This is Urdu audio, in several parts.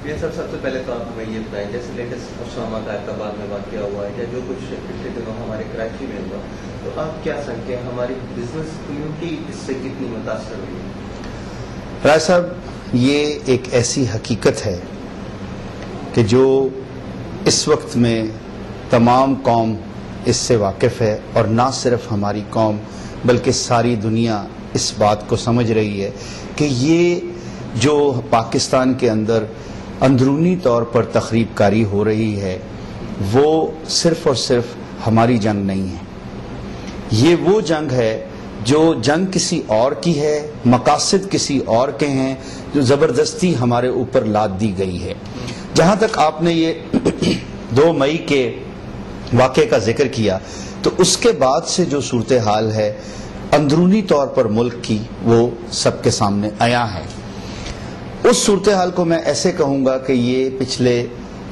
یہ سب سے پہلے تو آپ ہمیں یہ بتائیں، جیسے لیٹسٹ اسامہ کا اعتبار میں واقعہ ہوا ہے یا جو کچھ پچھلے دنوں ہمارے کراچی میں ہوا، تو آپ کیا سمجھتے ہیں ہماری بزنس کمیونٹی اس سے کتنی متاثر ہوئی ہے؟ رائے صاحب، یہ ایک ایسی حقیقت ہے کہ جو اس وقت میں تمام قوم اس سے واقف ہے، اور نہ صرف ہماری قوم بلکہ ساری دنیا اس بات کو سمجھ رہی ہے کہ یہ جو پاکستان کے اندر اندرونی طور پر تخریب کاری ہو رہی ہے وہ صرف اور صرف ہماری جنگ نہیں ہے، یہ وہ جنگ ہے جو جنگ کسی اور کی ہے، مقاصد کسی اور کے ہیں، جو زبردستی ہمارے اوپر لاد دی گئی ہے۔ جہاں تک آپ نے یہ 2 مئی کے واقعے کا ذکر کیا، تو اس کے بعد سے جو صورتحال ہے اندرونی طور پر ملک کی، وہ سب کے سامنے آیا ہے۔ اس صورتحال کو میں ایسے کہوں گا کہ یہ پچھلے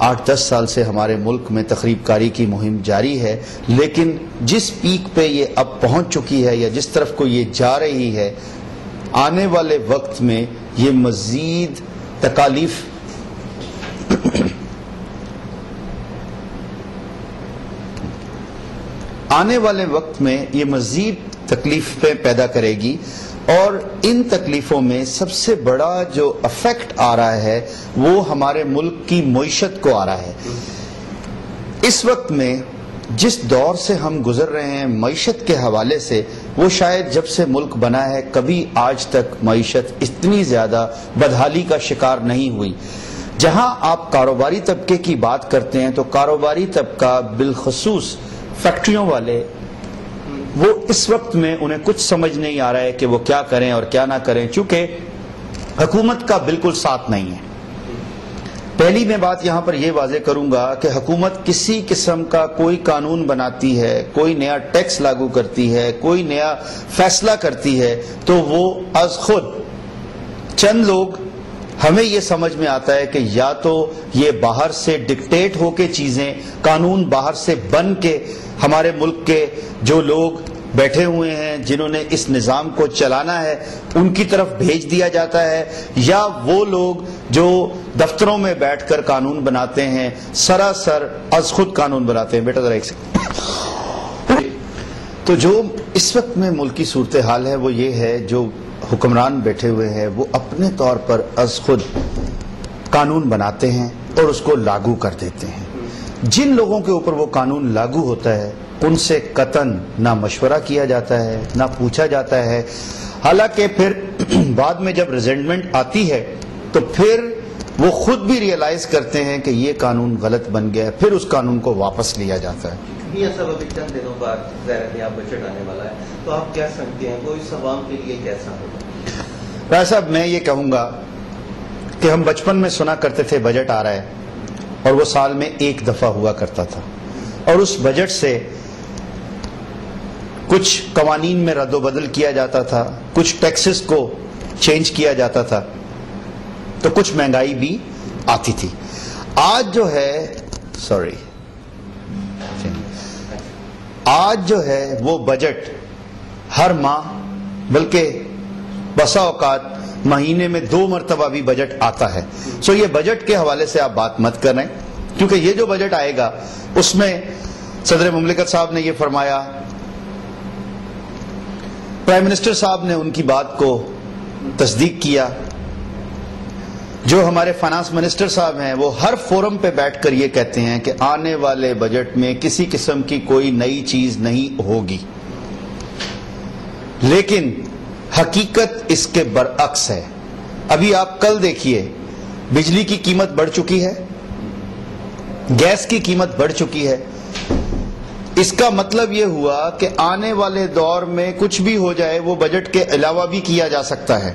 8-10 سال سے ہمارے ملک میں تخریب کاری کی مہم جاری ہے، لیکن جس پیک پہ یہ اب پہنچ چکی ہے یا جس طرف کو یہ جا رہی ہے، آنے والے وقت میں یہ مزید تکالیف آنے والے وقت میں یہ مزید تکلیفیں پیدا کرے گی، اور ان تکلیفوں میں سب سے بڑا جو افیکٹ آ رہا ہے وہ ہمارے ملک کی معیشت کو آ رہا ہے۔ اس وقت میں جس دور سے ہم گزر رہے ہیں معیشت کے حوالے سے، وہ شاید جب سے ملک بنا ہے کبھی آج تک معیشت اتنی زیادہ بدحالی کا شکار نہیں ہوئی۔ جہاں آپ کاروباری طبقے کی بات کرتے ہیں تو کاروباری طبقہ بالخصوص فیکٹریوں والے، وہ اس وقت میں انہیں کچھ سمجھ نہیں آ رہا ہے کہ وہ کیا کریں اور کیا نہ کریں، چونکہ حکومت کا بالکل ساتھ نہیں ہے۔ پہلی میں بات یہاں پر یہ واضح کروں گا کہ حکومت کسی قسم کا کوئی قانون بناتی ہے، کوئی نیا ٹیکس لاگو کرتی ہے، کوئی نیا فیصلہ کرتی ہے، تو وہ از خود چند لوگ، ہمیں یہ سمجھ میں آتا ہے کہ یا تو یہ باہر سے ڈکٹیٹ ہو کے چیزیں، قانون باہر سے بن کے ہمارے ملک کے جو لوگ بیٹھے ہوئے ہیں جنہوں نے اس نظام کو چلانا ہے ان کی طرف بھیج دیا جاتا ہے، یا وہ لوگ جو دفتروں میں بیٹھ کر قانون بناتے ہیں سراسر از خود قانون بناتے ہیں۔ بیٹا ذرا ایک سیکنڈ۔ تو جو اس وقت میں ملکی صورتحال ہے وہ یہ ہے، جو حکمران بیٹھے ہوئے ہیں وہ اپنے طور پر از خود قانون بناتے ہیں اور اس کو لاگو کر دیتے ہیں۔ جن لوگوں کے اوپر وہ قانون لاگو ہوتا ہے ان سے قطعاً نہ مشورہ کیا جاتا ہے، نہ پوچھا جاتا ہے، حالانکہ پھر بعد میں جب ریزنٹمنٹ آتی ہے تو پھر وہ خود بھی ریئلائز کرتے ہیں کہ یہ قانون غلط بن گیا ہے، پھر اس قانون کو واپس لیا جاتا ہے۔ یہ سب ابھی چند دنوں بعد ظاہر ہے بجٹ آنے والا ہے، تو آپ کیا سمجھتے ہیں وہ اس عوام کے لیے کیسا ہوگا؟ راج صاحب، میں یہ کہوں گا کہ ہم بچپن میں سنا کرتے تھے بجٹ آ رہا ہے، اور وہ سال میں ایک دفعہ ہوا کرتا تھا، اور اس بجٹ سے کچھ قوانین میں رد و بدل کیا جاتا تھا، کچھ ٹیکسز کو چینج کیا جاتا تھا، تو کچھ مہنگائی بھی آتی تھی۔ آج جو ہے وہ بجٹ ہر ماہ، بلکہ بسا اوقات مہینے میں 2 مرتبہ بھی بجٹ آتا ہے۔ سو یہ بجٹ کے حوالے سے آپ بات مت کریں، کیونکہ یہ جو بجٹ آئے گا اس میں صدر مملکت صاحب نے یہ فرمایا، پرائم منسٹر صاحب نے ان کی بات کو تصدیق کیا، جو ہمارے فائنانس منسٹر صاحب ہیں وہ ہر فورم پہ بیٹھ کر یہ کہتے ہیں کہ آنے والے بجٹ میں کسی قسم کی کوئی نئی چیز نہیں ہوگی، لیکن حقیقت اس کے برعکس ہے۔ ابھی آپ کل دیکھیے، بجلی کی قیمت بڑھ چکی ہے، گیس کی قیمت بڑھ چکی ہے۔ اس کا مطلب یہ ہوا کہ آنے والے دور میں کچھ بھی ہو جائے وہ بجٹ کے علاوہ بھی کیا جا سکتا ہے۔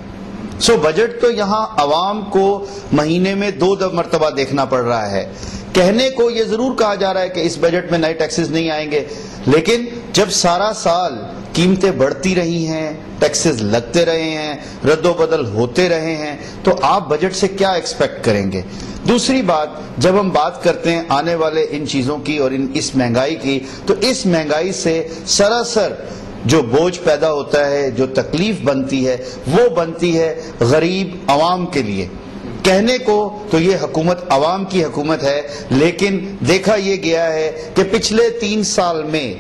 سو بجٹ تو یہاں عوام کو مہینے میں 2 مرتبہ دیکھنا پڑ رہا ہے۔ کہنے کو یہ ضرور کہا جا رہا ہے کہ اس بجٹ میں نئے ٹیکسز نہیں آئیں گے، لیکن جب سارا سال قیمتیں بڑھتی رہی ہیں، ٹیکسز لگتے رہے ہیں، رد و بدل ہوتے رہے ہیں، تو آپ بجٹ سے کیا ایکسپیکٹ کریں گے؟ دوسری بات، جب ہم بات کرتے ہیں آنے والے ان چیزوں کی اور اس مہنگائی کی، تو اس مہنگائی سے سراسر جو بوجھ پیدا ہوتا ہے، جو تکلیف بنتی ہے، وہ بنتی ہے غریب عوام کے لیے۔ کہنے کو تو یہ حکومت عوام کی حکومت ہے، لیکن دیکھا یہ گیا ہے کہ پچھلے 3 سال میں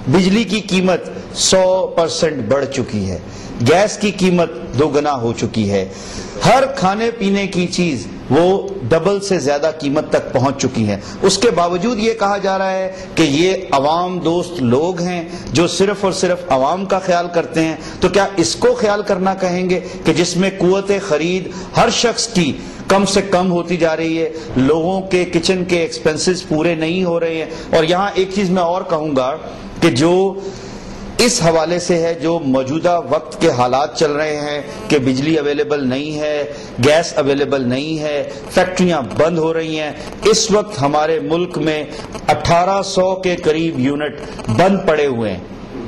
بجلی کی قیمت 100% بڑھ چکی ہے، گیس کی قیمت 2 گنا ہو چکی ہے، ہر کھانے پینے کی چیز وہ ڈبل سے زیادہ قیمت تک پہنچ چکی ہے۔ اس کے باوجود یہ کہا جا رہا ہے کہ یہ عوام دوست لوگ ہیں جو صرف اور صرف عوام کا خیال کرتے ہیں، تو کیا اس کو خیال کرنا کہیں گے کہ جس میں قوت خرید ہر شخص کی کم سے کم ہوتی جا رہی ہے، لوگوں کے کچن کے ایکسپنسز پورے نہیں ہو رہے ہیں؟ اور یہاں ایک چیز میں اور کہوں گا کہ جو اس حوالے سے ہے، جو موجودہ وقت کے حالات چل رہے ہیں کہ بجلی اویلیبل نہیں ہے، گیس اویلیبل نہیں ہے، فیکٹریاں بند ہو رہی ہیں، اس وقت ہمارے ملک میں 1800 کے قریب یونٹ بند پڑے ہوئے ہیں،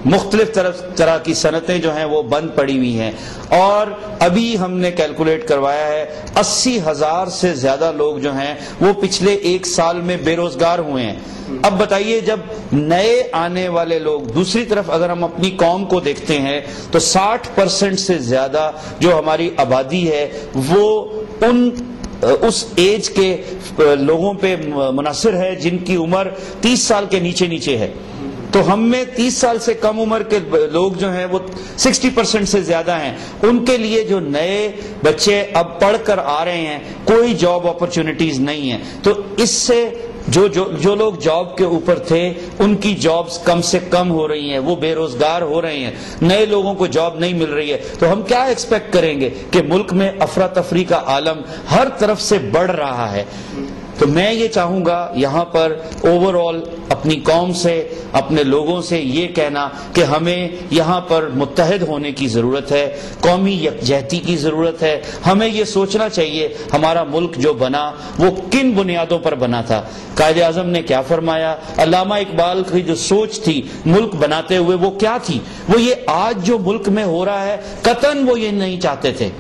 مختلف طرح کی صنعتیں جو ہیں وہ بند پڑی ہوئی ہیں، اور ابھی ہم نے کیلکولیٹ کروایا ہے 80,000 سے زیادہ لوگ جو ہیں وہ پچھلے 1 سال میں بے روزگار ہوئے ہیں۔ اب بتائیے، جب نئے آنے والے لوگ، دوسری طرف اگر ہم اپنی قوم کو دیکھتے ہیں تو 60% سے زیادہ جو ہماری آبادی ہے وہ اس ایج کے لوگوں پہ منحصر ہے جن کی عمر 30 سال کے نیچے ہے، تو ہم میں 30 سال سے کم عمر کے لوگ جو ہیں وہ 60% سے زیادہ ہیں۔ ان کے لیے جو نئے بچے اب پڑھ کر آ رہے ہیں، کوئی جاب اپرچونٹیز نہیں ہیں، تو اس سے جو لوگ جاب کے اوپر تھے ان کی جابز کم سے کم ہو رہی ہیں، وہ بے روزگار ہو رہے ہیں، نئے لوگوں کو جاب نہیں مل رہی ہے، تو ہم کیا ایکسپیکٹ کریں گے کہ ملک میں افراتفری کا عالم ہر طرف سے بڑھ رہا ہے۔ تو میں یہ چاہوں گا یہاں پر اوور آل اپنی قوم سے، اپنے لوگوں سے یہ کہنا کہ ہمیں یہاں پر متحد ہونے کی ضرورت ہے، قومی یکجہتی کی ضرورت ہے۔ ہمیں یہ سوچنا چاہیے ہمارا ملک جو بنا وہ کن بنیادوں پر بنا تھا۔ قائد اعظم نے کیا فرمایا، علامہ اقبال کی جو سوچ تھی ملک بناتے ہوئے وہ کیا تھی؟ وہ یہ آج جو ملک میں ہو رہا ہے قطعاً وہ یہ نہیں چاہتے تھے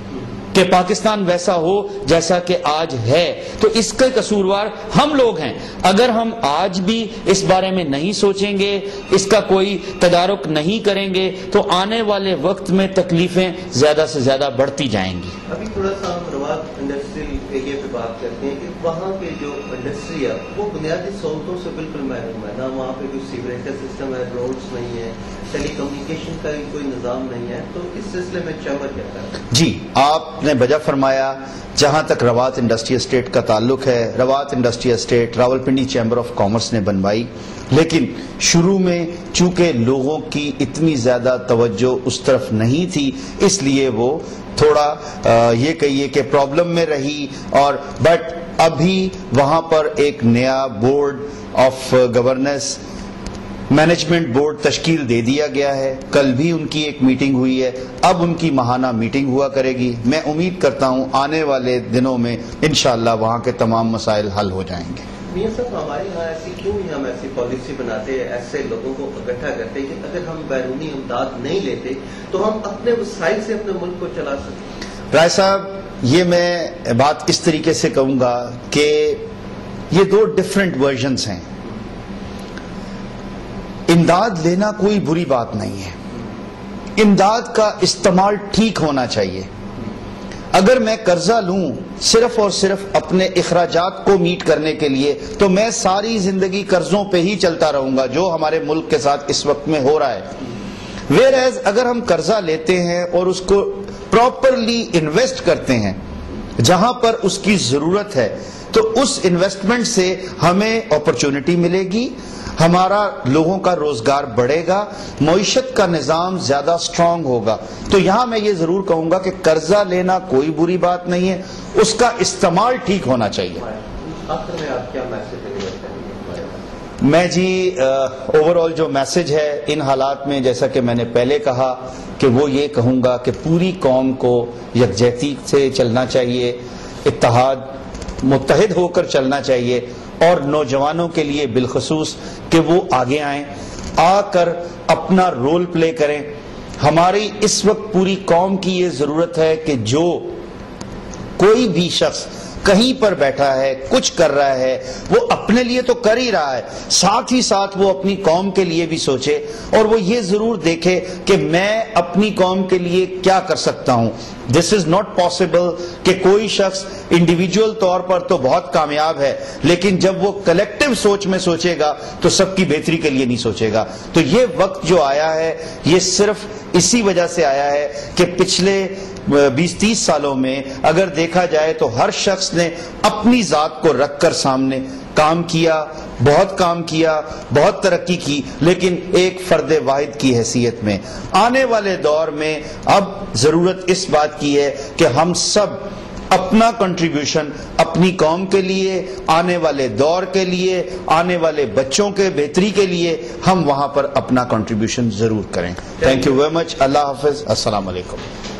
کہ پاکستان ویسا ہو جیسا کہ آج ہے، تو اس کے قصوروار ہم لوگ ہیں۔ اگر ہم آج بھی اس بارے میں نہیں سوچیں گے، اس کا کوئی تدارک نہیں کریں گے، تو آنے والے وقت میں تکلیفیں زیادہ سے زیادہ بڑھتی جائیں گی۔ ابھی تھوڑا سا ہم روات انڈسٹریل ایریا پہ بات کرتے ہیں کہ وہاں پہ جو انڈسٹری ہے وہ بنیادی سہولتوں سے بالکل محروم ہے، نہ وہاں پہ کوئی سیوریج کا سسٹم ہے، روڈز نہیں ہے، ٹیلی کمیونیکیشن کا بھی کوئی نظام نہیں ہے، تو اس سلسلے میں چیمبر کیا کرتا ہے؟ جی، آپ نے بجا فرمایا۔ جہاں تک روات انڈسٹری اسٹیٹ کا تعلق ہے، Rawat industry state Rawalpindi chamber of commerce نے بنوائی، لیکن شروع میں چونکہ لوگوں کی اتنی زیادہ توجہ اس طرف نہیں تھی، اس لیے وہ تھوڑا یہ کہیے کہ پرابلم میں رہی، اور بٹ ابھی وہاں پر ایک نیا board of governance management board تشکیل دے دیا گیا ہے۔ کل بھی ان کی ایک میٹنگ ہوئی ہے، اب ان کی ماہانہ میٹنگ ہوا کرے گی۔ میں امید کرتا ہوں آنے والے دنوں میں انشاءاللہ وہاں کے تمام مسائل حل ہو جائیں گے۔ میاں صاحب، ہمارے یہاں ایسی کیوں ہی ہم ایسی پالیسی بناتے ہیں، ایسے لوگوں کو اکٹھا کرتے ہیں کہ اگر ہم بیرونی امداد نہیں لیتے تو ہم اپنے وسائل سے اپنے ملک کو چلا سکتے؟ رائے صاحب، یہ میں بات اس طریقے سے کہوں گا کہ یہ 2 ڈفرینٹ ورژنز ہیں۔ امداد لینا کوئی بری بات نہیں ہے، امداد کا استعمال ٹھیک ہونا چاہیے۔ اگر میں قرضہ لوں صرف اور صرف اپنے اخراجات کو میٹ کرنے کے لیے تو میں ساری زندگی قرضوں پہ ہی چلتا رہوں گا، جو ہمارے ملک کے ساتھ اس وقت میں ہو رہا ہے۔ ویئر ایز اگر ہم قرضہ لیتے ہیں اور اس کو پراپرلی انویسٹ کرتے ہیں جہاں پر اس کی ضرورت ہے، تو اس انویسٹمنٹ سے ہمیں اپرچونٹی ملے گی، ہمارا لوگوں کا روزگار بڑھے گا، معیشت کا نظام زیادہ سٹرونگ ہوگا۔ تو یہاں میں یہ ضرور کہوں گا کہ قرضہ لینا کوئی بری بات نہیں ہے، اس کا استعمال ٹھیک ہونا چاہیے۔ آخر میں آپ کیا میسج دینا چاہیں گے؟ میں جی اوور آل جو میسج ہے ان حالات میں، جیسا کہ میں نے پہلے کہا کہ وہ یہ کہوں گا کہ پوری قوم کو یکجہتی سے چلنا چاہیے، متحد ہو کر چلنا چاہیے، اور نوجوانوں کے لیے بالخصوص کہ وہ آگے آئیں، آ کر اپنا رول پلے کریں۔ ہماری اس وقت پوری قوم کی یہ ضرورت ہے کہ جو کوئی بھی شخص کہیں پر بیٹھا ہے، کچھ کر رہا ہے، وہ اپنے لیے تو کر ہی رہا ہے، ساتھ ہی ساتھ وہ اپنی قوم کے لیے بھی سوچے اور وہ یہ ضرور دیکھے کہ میں اپنی قوم کے لیے کیا کر سکتا ہوں. دس از ناٹ پاسبل کہ کوئی شخص انڈیویجول طور پر تو بہت کامیاب ہے لیکن جب وہ کلیکٹیو سوچ میں سوچے گا تو سب کی بہتری کے لیے نہیں سوچے گا. تو یہ وقت جو آیا ہے یہ صرف اسی وجہ سے آیا ہے کہ پچھلے 20-30 سالوں میں اگر دیکھا جائے تو ہر شخص نے اپنی ذات کو رکھ کر سامنے کام کیا، بہت کام کیا، بہت ترقی کی، لیکن ایک فرد واحد کی حیثیت میں. آنے والے دور میں اب ضرورت اس بات کی ہے کہ ہم سب اپنا کنٹریبیوشن اپنی قوم کے لیے، آنے والے دور کے لیے، آنے والے بچوں کے بہتری کے لیے ہم وہاں پر اپنا کنٹریبیوشن ضرور کریں. Thank you very much. اللہ حافظ. السلام علیکم.